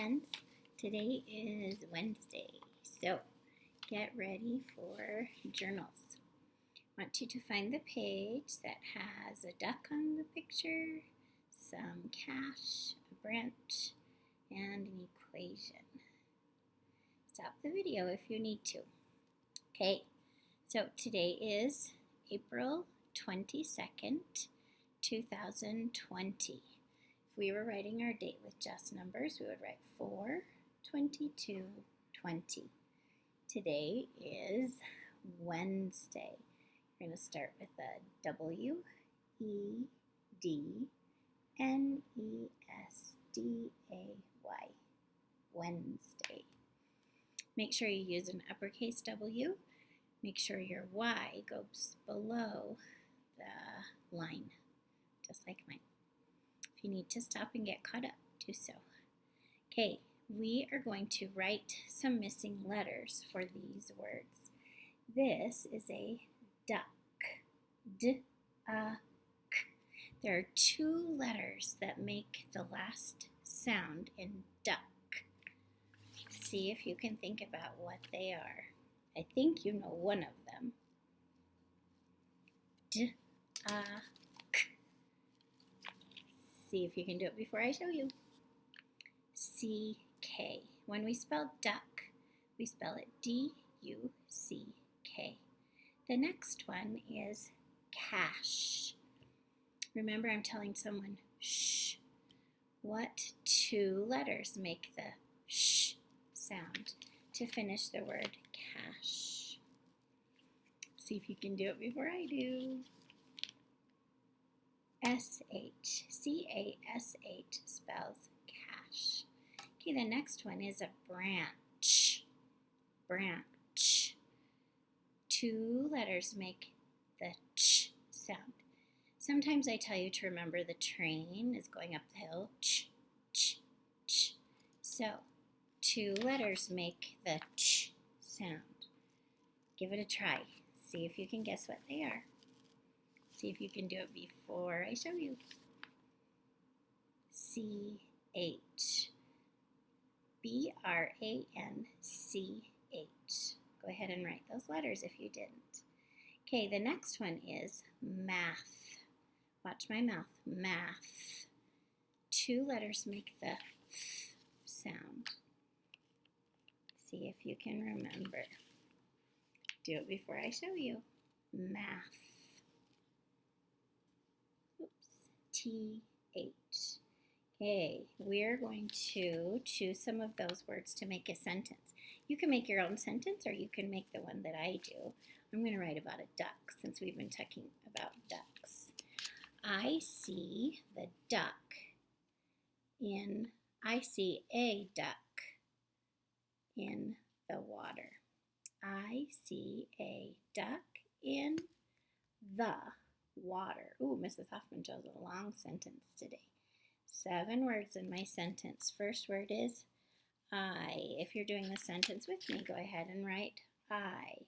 friends. Today is Wednesday, so get ready for journals. I want you to find the page that has a duck on the picture, some cash, a branch, and an equation. Stop the video if you need to. Okay, so today is April 22nd, 2020. If we were writing our date with just numbers, we would write 4/22/20. Today is Wednesday. We're going to start with a WEDNESDAY. Wednesday. Make sure you use an uppercase W. Make sure your Y goes below the line, just like mine. If you need to stop and get caught up, do so. Okay, we are going to write some missing letters for these words. This is a duck. D-a-k. There are two letters that make the last sound in duck. See if you can think about what they are. I think you know one of them. D-a-k. See if you can do it before I show you. C-K. When we spell duck, we spell it D-U-C-K. The next one is cash. Remember, I'm telling someone shh. What two letters make the sh sound to finish the word cash? See if you can do it before I do. S-H. C-A-S-H spells cash. Okay, the next one is a branch. Branch. Two letters make the ch sound. Sometimes I tell you to remember the train is going up the hill. Ch, ch, ch. So, two letters make the ch sound. Give it a try. See if you can guess what they are. See if you can do it before I show you. C-H. B-R-A-N-C-H. Go ahead and write those letters if you didn't. Okay, the next one is math. Watch my mouth. Math. Two letters make the th sound. See if you can remember. Do it before I show you. Math. T-H. Okay, we're going to choose some of those words to make a sentence. You can make your own sentence or you can make the one that I do. I'm going to write about a duck since we've been talking about ducks. I see a duck in the water. I see a duck in the water. Ooh, Mrs. Hoffman chose a long sentence today. 7 words in my sentence. First word is I. If you're doing the sentence with me, go ahead and write I.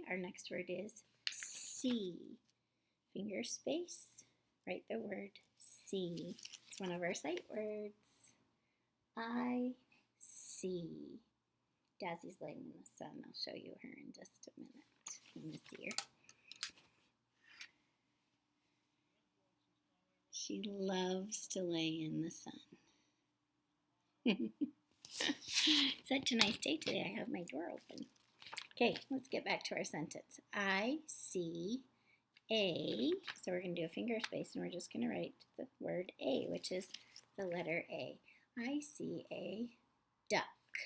Our next word is see. Finger space. Write the word see. It's one of our sight words. I see. Dazzy's laying in the sun. I'll show you her in just a minute. Let me see her. She loves to lay in the sun. Such a nice day today. I have my door open. Okay, let's get back to our sentence. I see a, so we're going to do a finger space and we're just going to write the word a, which is the letter A. I see a duck.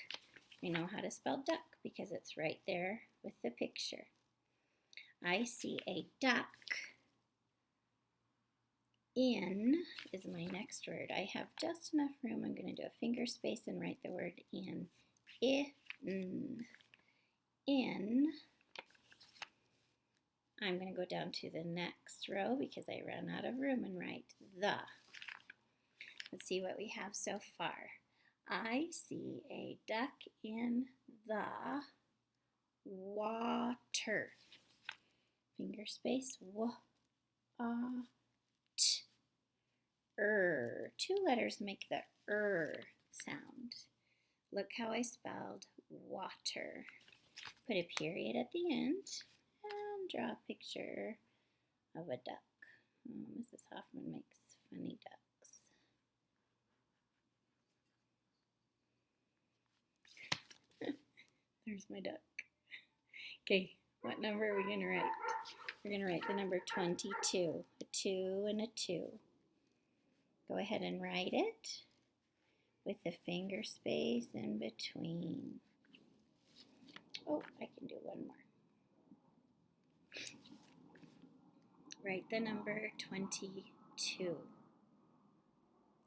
We know how to spell duck because it's right there with the picture. I see a duck. In is my next word. I have just enough room. I'm going to do a finger space and write the word in. In. I'm going to go down to the next row because I ran out of room and write the. Let's see what we have so far. I see a duck in the water. Finger space. Two letters make the sound. Look how I spelled water. Put a period at the end and draw a picture of a duck. Oh, Mrs. Hoffman makes funny ducks. There's my duck. Okay, what number are we going to write? We're going to write the number 22. A 2 and a 2. Go ahead and write it with the finger space in between. Oh, I can do one more. Write the number 22.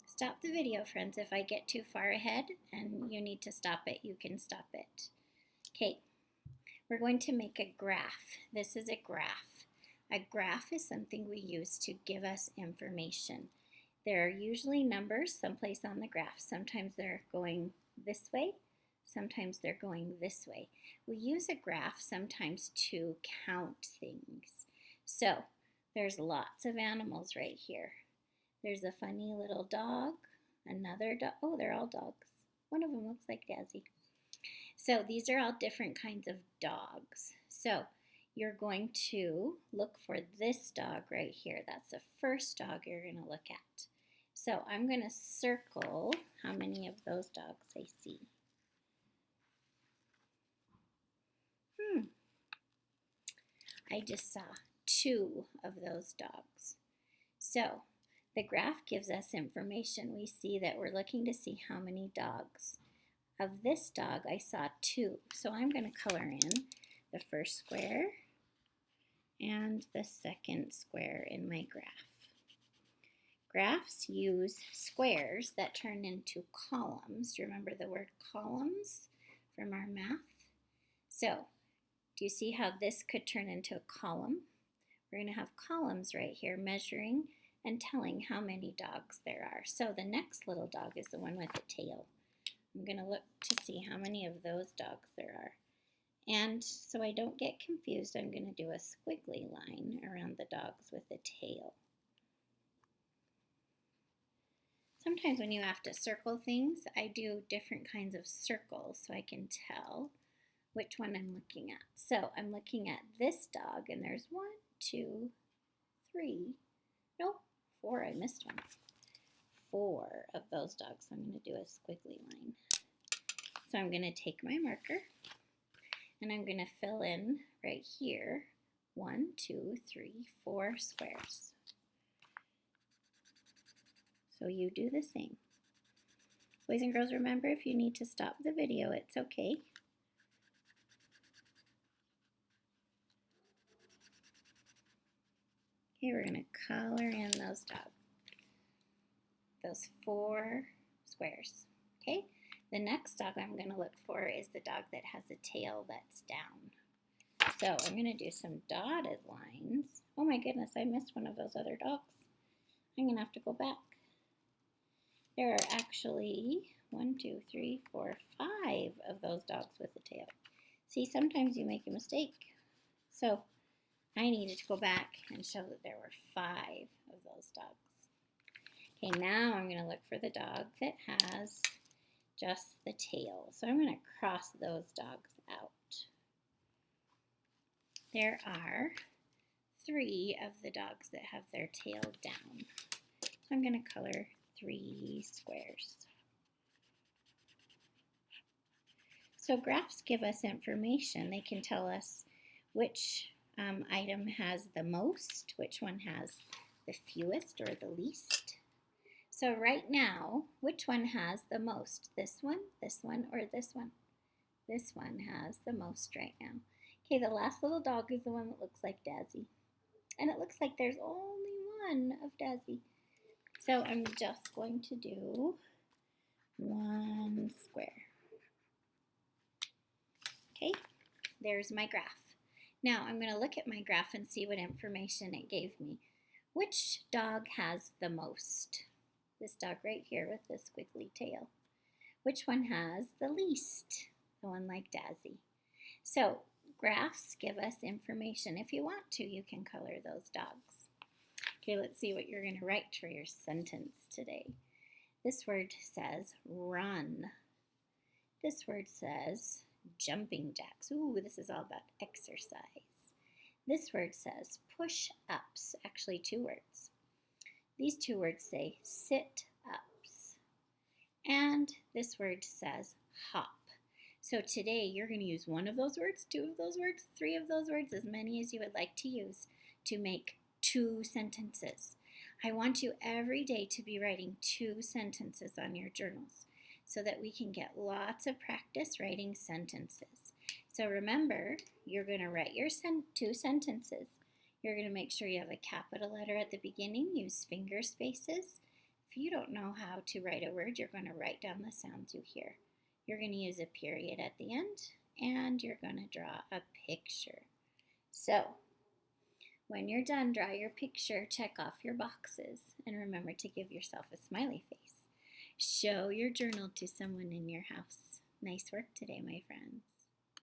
Stop the video, friends. If I get too far ahead and you need to stop it, you can stop it. Okay, we're going to make a graph. This is a graph. A graph is something we use to give us information. There are usually numbers someplace on the graph. Sometimes they're going this way, sometimes they're going this way. We use a graph sometimes to count things. So there's lots of animals right here. There's a funny little dog, another dog. Oh, they're all dogs. One of them looks like Dazzy. So these are all different kinds of dogs. So you're going to look for this dog right here. That's the first dog you're going to look at. So I'm going to circle how many of those dogs I see. I just saw 2 of those dogs. So the graph gives us information. We see that we're looking to see how many dogs. Of this dog, I saw 2. So I'm going to color in the first square and the second square in my graph. Graphs use squares that turn into columns. Do you remember the word columns from our math? So, do you see how this could turn into a column? We're going to have columns right here measuring and telling how many dogs there are. So the next little dog is the one with the tail. I'm going to look to see how many of those dogs there are. And so I don't get confused, I'm going to do a squiggly line around the dogs with the tail. Sometimes when you have to circle things, I do different kinds of circles so I can tell which one I'm looking at. So I'm looking at this dog, and there's 1, 2, 3, no, 4, I missed one. 4 of those dogs, so I'm going to do a squiggly line. So I'm going to take my marker, and I'm going to fill in right here 1, 2, 3, 4 squares. So you do the same. Boys and girls, remember, if you need to stop the video, it's okay. Okay, we're going to color in those dogs. Those 4 squares. Okay, the next dog I'm going to look for is the dog that has a tail that's down. So I'm going to do some dotted lines. Oh my goodness, I missed one of those other dogs. I'm going to have to go back. There are actually 1, 2, 3, 4, 5 of those dogs with a tail. See, sometimes you make a mistake. So I needed to go back and show that there were 5 of those dogs. Okay, now I'm going to look for the dog that has just the tail. So I'm going to cross those dogs out. There are 3 of the dogs that have their tail down. So I'm going to color 3 squares. So graphs give us information. They can tell us which item has the most, which one has the fewest or the least. So right now, which one has the most? This one, or this one? This one has the most right now. Okay, the last little dog is the one that looks like Dazzy. And it looks like there's only one of Dazzy. So I'm just going to do 1 square. Okay, there's my graph. Now I'm going to look at my graph and see what information it gave me. Which dog has the most? This dog right here with the squiggly tail. Which one has the least? The one like Dazzy. So graphs give us information. If you want to, you can color those dogs. Okay, let's see what you're going to write for your sentence today. This word says run. This word says jumping jacks. Ooh, this is all about exercise. This word says push-ups. Actually, 2 words. These 2 words say sit-ups. And this word says hop. So today you're going to use 1 of those words, 2 of those words, 3 of those words, as many as you would like to use to make 2 sentences. I want you every day to be writing 2 sentences on your journals so that we can get lots of practice writing sentences. So remember, you're going to write your 2 sentences. You're going to make sure you have a capital letter at the beginning. Use finger spaces. If you don't know how to write a word, you're going to write down the sounds you hear. You're going to use a period at the end, and you're going to draw a picture. So, when you're done, draw your picture, check off your boxes, and remember to give yourself a smiley face. Show your journal to someone in your house. Nice work today, my friends.